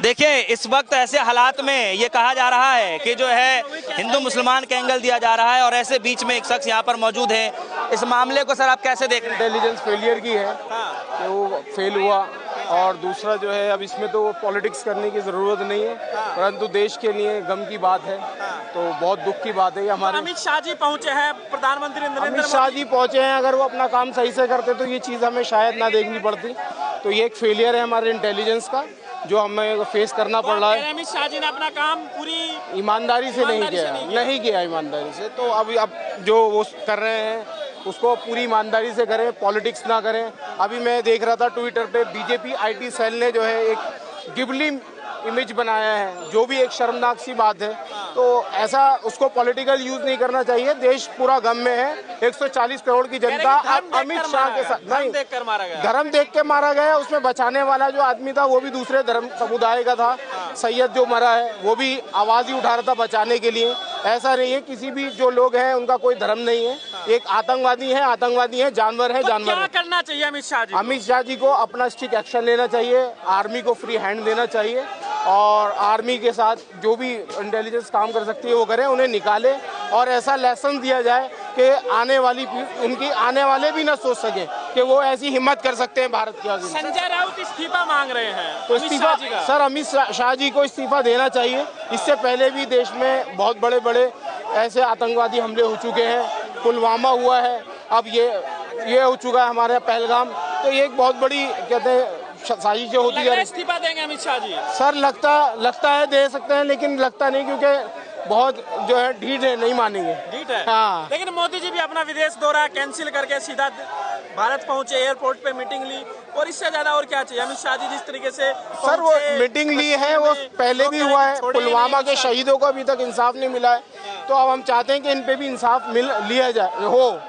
देखिए, इस वक्त ऐसे हालात में ये कहा जा रहा है कि जो है हिंदू मुसलमान का एंगल दिया जा रहा है और ऐसे बीच में एक शख्स यहाँ पर मौजूद है। इस मामले को सर आप कैसे देख रहे हैं? इंटेलिजेंस फेलियर की है कि वो फेल हुआ, और दूसरा जो है अब इसमें तो पॉलिटिक्स करने की ज़रूरत नहीं है, परंतु देश के लिए गम की बात है, तो बहुत दुख की बात है। हमारे अमित शाह जी पहुंचे हैं, प्रधानमंत्री अमित शाह जी पहुंचे हैं, अगर वो अपना काम सही से करते तो ये चीज़ हमें शायद ना देखनी पड़ती। तो ये एक फेलियर है हमारे इंटेलिजेंस का जो हमें फेस करना पड़ रहा है। अमित शाह जी ने अपना काम पूरी ईमानदारी से नहीं किया ईमानदारी से। तो अब जो वो कर रहे हैं उसको पूरी ईमानदारी से करें, पॉलिटिक्स ना करें। अभी मैं देख रहा था ट्विटर पे बीजेपी आईटी सेल ने जो है एक गिबली इमेज बनाया है, जो भी एक शर्मनाक सी बात है। तो ऐसा उसको पॉलिटिकल यूज नहीं करना चाहिए। देश पूरा गम में है, 140 करोड़ की जनता अमित शाह के साथ नहीं, धर्म देख के मारा गया। उसमें बचाने वाला जो आदमी था वो भी दूसरे धर्म समुदाय का था। सैयद जो मरा है वो भी आवाज ही उठा रहा था बचाने के लिए। ऐसा नहीं है, किसी भी जो लोग हैं उनका कोई धर्म नहीं है। एक आतंकवादी है, जानवर है, जानवर क्या करना चाहिए अमित शाह जी? अमित शाह जी को अपना स्ट्रिक्ट एक्शन लेना चाहिए, आर्मी को फ्री हैंड देना चाहिए, और आर्मी के साथ जो भी इंटेलिजेंस काम कर सकती है वो करें, उन्हें निकाले और ऐसा लेसन दिया जाए कि उनकी आने वाले भी ना सोच सकें कि वो ऐसी हिम्मत कर सकते हैं भारत के आगे। संजय राउत इस्तीफा मांग रहे हैं, तो इस्तीफा सर अमित शाह जी को इस्तीफा देना चाहिए। इससे पहले भी देश में बहुत बड़े बड़े ऐसे आतंकवादी हमले हो चुके हैं, पुलवामा हुआ है, अब ये हो चुका है हमारे पहलगाम। तो ये एक बहुत बड़ी कहते हैं साजिशें होती है। इस्तीफा देंगे अमित शाह जी? सर लगता है दे सकते हैं, लेकिन लगता नहीं, क्योंकि बहुत जो है ढीठ है, नहीं मानेंगे। ढीठ है हाँ। लेकिन मोदी जी भी अपना विदेश दौरा कैंसिल करके सीधा भारत पहुंचे, एयरपोर्ट पे मीटिंग ली, और इससे ज्यादा और क्या चाहिए? अमित शाह जी जिस तरीके से सर वो मीटिंग ली है वो पहले भी हुआ है। पुलवामा के शहीदों को अभी तक इंसाफ नहीं मिला है, तो अब हम चाहते हैं कि इन पे भी इंसाफ लिया जाए हो।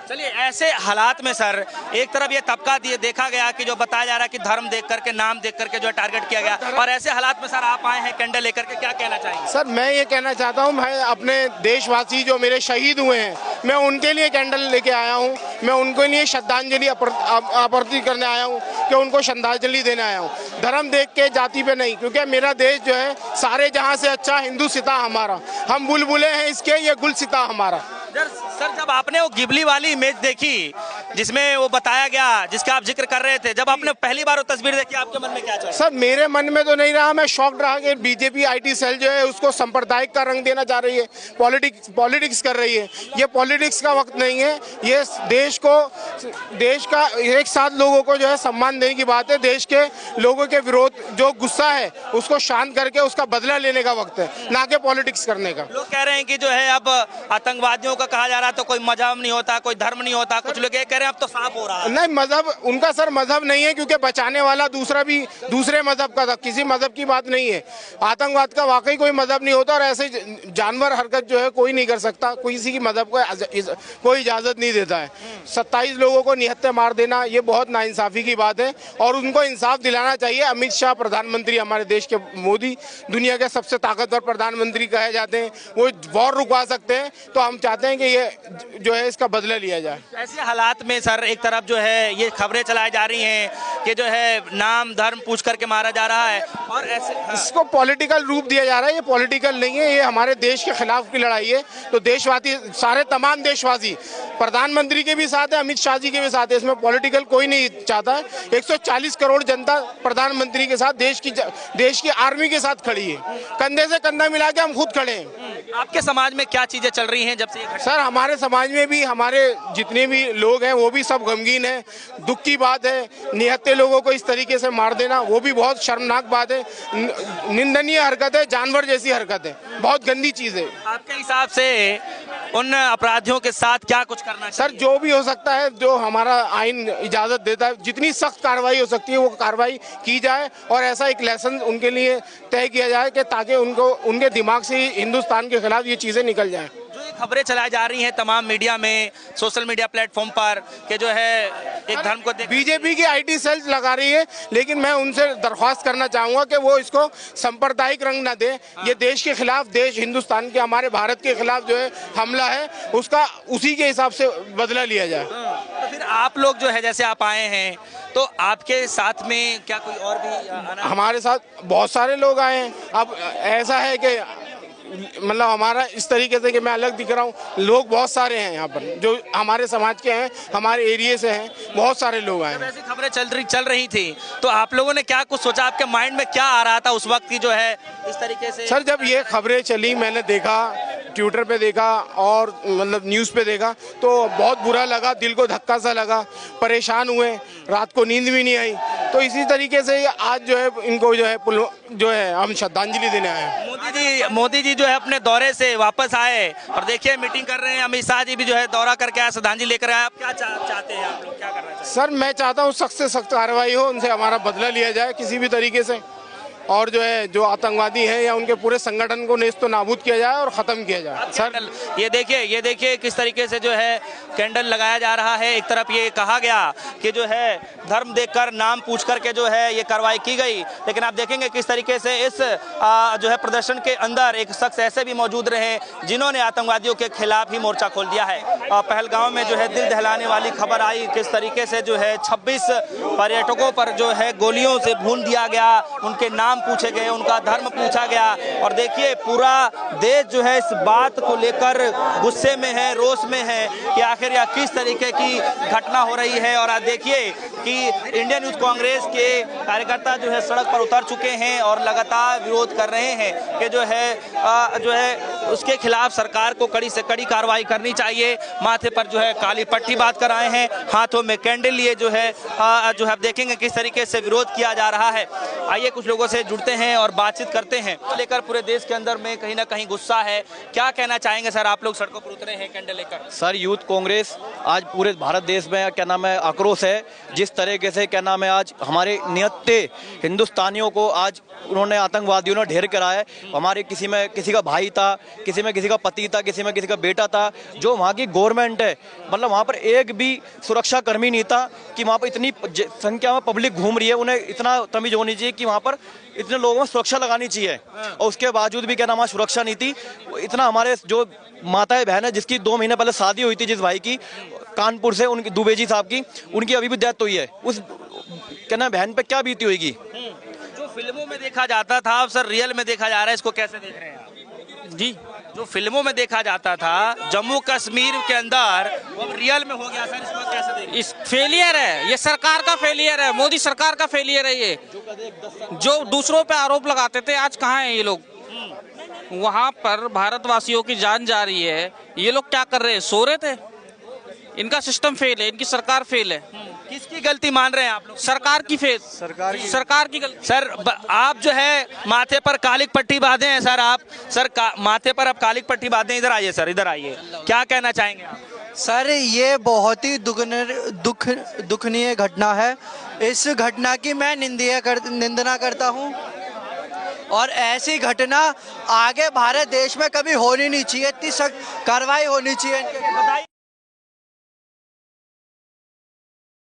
चलिए, ऐसे हालात में सर एक तरफ ये तबका देखा गया कि जो बताया जा रहा है कि धर्म देख करके, नाम देख करके जो है टारगेट किया गया, और ऐसे हालात में सर आप आए हैं कैंडल लेकर के, क्या कहना चाहेंगे? सर मैं ये कहना चाहता हूँ, मैं अपने देशवासी जो मेरे शहीद हुए हैं मैं उनके लिए कैंडल लेके आया हूँ। मैं उनके लिए श्रद्धांजलि अर्पित करने आया हूँ, कि उनको श्रद्धांजलि देने आया हूँ, धर्म देख के, जाति पे नहीं। क्योंकि मेरा देश जो है सारे जहाँ से अच्छा हिंदुस्तान हमारा, हम बुलबुले हैं इसके, ये गुलसिता हमारा। सर जब आपने वो गिबली वाली इमेज देखी जिसमें वो बताया गया, जिसका आप जिक्र कर रहे थे, जब आपने पहली बार वो तस्वीर देखी आपके मन में क्या चला? सर मेरे मन में तो नहीं रहा, मैं शॉक्ड रहा कि बीजेपी आईटी सेल जो है उसको सांप्रदायिक का रंग देना चाह रही है, पॉलिटिक्स कर रही है। ये पॉलिटिक्स का वक्त नहीं है, ये देश का एक साथ लोगों को जो है सम्मान देने की बात है। देश के लोगों के विरोध जो गुस्सा है उसको शांत करके उसका बदला लेने का वक्त है, ना कि पॉलिटिक्स करने का। लोग कह रहे हैं कि जो है अब आतंकवादियों का कहा जा रहा है तो कोई मजहब नहीं होता, कोई धर्म नहीं होता, कुछ लोग ये कह रहे हैं अब तो साफ हो रहा है। नहीं, मजहब उनका सर मजहब नहीं है, क्योंकि बचाने वाला दूसरे मजहब का था, किसी मजहब की बात नहीं है। आतंकवाद का वाकई कोई मजहब नहीं होता, और ऐसे जानवर हरकत जो है कोई नहीं कर सकता, किसी की मजहब को कोई इजाजत नहीं देता है। 27 लोगों को निहत्थे मार देना ये बहुत नाइंसाफी की बात है, और उनको इंसाफ दिलाना चाहिए। अमित शाह प्रधानमंत्री, हमारे देश के मोदी दुनिया के सबसे ताकतवर प्रधानमंत्री कहे जाते हैं, वो वॉर रुकवा सकते हैं। तो हम चाहते हैं कि ये जो है इसका बदला लिया जाए। ऐसे हालात में सर एक तरफ जो है ये खबरें चलाई जा रही हैं कि जो है नाम धर्म पूछ करके मारा जा रहा है, और ऐसे इसको पॉलिटिकल रूप दिया जा रहा है। ये पॉलिटिकल नहीं है, ये हमारे देश के खिलाफ की लड़ाई है। तो देशवासी, सारे तमाम देशवासी प्रधानमंत्री के भी साथ है, अमित शाह जी के भी साथ है, इसमें पॉलिटिकल कोई नहीं चाहता है। 140 करोड़ जनता प्रधानमंत्री के साथ, देश की आर्मी के साथ खड़ी है, कंधे से कंधा मिला के हम खुद खड़े हैं। आपके समाज में क्या चीजें चल रही हैं जब से? सर हमारे समाज में भी हमारे जितने भी लोग हैं वो भी सब गमगीन हैं, दुख की बात है। निहत्थे लोगों को इस तरीके से मार देना वो भी बहुत शर्मनाक बात है, निंदनीय हरकत है, जानवर जैसी हरकत है, बहुत गंदी चीज है। आपके हिसाब से उन अपराधियों के साथ क्या कुछ करना चाहिए? सर जो भी हो सकता है, जो हमारा आइन इजाजत देता है, जितनी सख्त कार्रवाई हो सकती है वो कार्रवाई की जाए, और ऐसा एक लेसन उनके लिए तय किया जाए कि ताकि उनके दिमाग से हिंदुस्तान के खिलाफ ये चीजें निकल जाएं। जो ये खबरें चलाई जा रही हैं तमाम मीडिया में, सोशल मीडिया प्लेटफॉर्म पर, कि जो है एक धर्म को बीजेपी की आईटी सेल्स लगा रही है, लेकिन मैं उनसे दरख्वास्त करना चाहूंगा कि वो इसको सांप्रदायिक रंग ना दे। ये देश के खिलाफ, देश हिंदुस्तान के, हमारे भारत के खिलाफ जो है हमला है, उसका उसी के हिसाब से बदला लिया जाए। फिर आप लोग जो है जैसे आप आए हैं तो आपके साथ में क्या कोई और भी आना? हमारे साथ बहुत सारे लोग आए हैं। अब ऐसा है कि मतलब हमारा इस तरीके से कि मैं अलग दिख रहा हूँ, लोग बहुत सारे हैं यहाँ पर जो हमारे समाज के हैं, हमारे एरिया से हैं, बहुत सारे लोग आए जब हैं। ऐसी खबरें चल रही थी तो आप लोगों ने क्या कुछ सोचा, आपके माइंड में क्या आ रहा था उस वक्त की जो है इस तरीके से? सर जब ये खबरें चली, मैंने देखा, ट्विटर पे देखा और मतलब न्यूज़ पे देखा, तो बहुत बुरा लगा, दिल को धक्का सा लगा, परेशान हुए, रात को नींद भी नहीं आई। तो इसी तरीके से आज जो है इनको जो है हम श्रद्धांजलि देने आए हैं। मोदी जी जो है अपने दौरे से वापस आए और देखिए मीटिंग कर रहे हैं। अमित शाह जी भी जो है दौरा करके आए, श्रद्धांजलि लेकर आए। आप क्या चाहते हैं, आप लोग क्या करना चाहते हैं? सर मैं चाहता हूँ सख्त से सख्त कार्रवाई हो, उनसे हमारा बदला लिया जाए किसी भी तरीके से, और जो है जो आतंकवादी हैं या उनके पूरे संगठन को नेस्त नाबूद किया जाए और ख़त्म किया जाए। सर ये देखिए किस तरीके से जो है कैंडल लगाया जा रहा है। एक तरफ ये कहा गया कि जो है धर्म देखकर नाम पूछ करके जो है ये कार्रवाई की गई, लेकिन आप देखेंगे किस तरीके से इस जो है प्रदर्शन के अंदर एक शख्स ऐसे भी मौजूद रहे जिन्होंने आतंकवादियों के खिलाफ ही मोर्चा खोल दिया है। पहलगाम में जो है दिल दहलाने वाली खबर आई, किस तरीके से जो है 26 पर्यटकों पर जो है गोलियों से भून दिया गया, उनके नाम पूछे गए, उनका धर्म पूछा गया। और देखिए पूरा देश जो है इस बात को लेकर गुस्से में है, रोष में है कि आखिर यह किस तरीके की घटना हो रही है। और आज देखिए कि इंडियन यूथ कांग्रेस के कार्यकर्ता जो है सड़क पर उतर चुके हैं और लगातार विरोध कर रहे हैं कि जो है उसके खिलाफ सरकार को कड़ी से कड़ी कार्रवाई करनी चाहिए। माथे पर जो है काली पट्टी बांध कर आए हैं, हाथों में कैंडल लिए जो है आप देखेंगे किस तरीके से विरोध किया जा रहा है। आइए कुछ लोगों से जुड़ते हैं और बातचीत करते हैं। लेकर पूरे देश के अंदर में कहीं ना कहीं गुस्सा है, क्या कहना चाहेंगे सर? आप लोग सड़कों पर उतरे हैं कैंडल लेकर। सर यूथ कांग्रेस आज पूरे भारत देश में क्या नाम है आक्रोश है, जिस तरीके से क्या नाम है आज हमारे निहत्ते हिंदुस्तानियों को आज उन्होंने आतंकवादियों ने ढेर करा है। हमारे किसी का भाई था, किसी में किसी का पति था, किसी में किसी का बेटा था। जो वहाँ की गवर्नमेंट है, मतलब वहाँ पर एक भी सुरक्षा कर्मी नहीं था कि वहाँ पर इतनी संख्या में पब्लिक घूम रही है, उन्हें इतना तमीज होनी चाहिए कि वहाँ पर इतने लोगों में सुरक्षा लगानी चाहिए। और उसके बावजूद भी क्या नाम है सुरक्षा नहीं थी। इतना हमारे जो माताएं बहन है जिसकी 2 महीने पहले शादी हुई थी, जिस भाई की कानपुर से, उनकी दुबे जी साहब की, उनकी अभी भी डेथ हुई है। उस क्या नाम बहन पे क्या बीती होगी? जो फिल्मों में देखा जाता था सर रियल में देखा जा रहा है, इसको कैसे देख रहे हैं आप? जी, जो फिल्मों में देखा जाता था जम्मू कश्मीर के अंदर वो रियल में हो गया सर, इसको कैसे देख? इस फेलियर है, ये सरकार का फेलियर है, मोदी सरकार का फेलियर है। ये जो दूसरों पे आरोप लगाते थे आज कहाँ हैं ये लोग? वहां पर भारतवासियों की जान जा रही है, ये लोग क्या कर रहे हैं? सो रहे थे। इनका सिस्टम फेल है, इनकी सरकार फेल है। किसकी गलती मान रहे हैं आप लोग? सरकार की फेल, सरकार की गलती। सर आप जो है माथे पर कालिक पट्टी बांधे हैं सर, आप सर माथे पर आप कालिक पट्टी बांधे। इधर आइए सर, इधर आइए, क्या कहना चाहेंगे आप? सर ये बहुत ही दुखनीय घटना है। इस घटना की मैं निंदना करता हूँ और ऐसी घटना आगे भारत देश में कभी होनी नहीं चाहिए। इतनी सख्त कार्रवाई होनी चाहिए।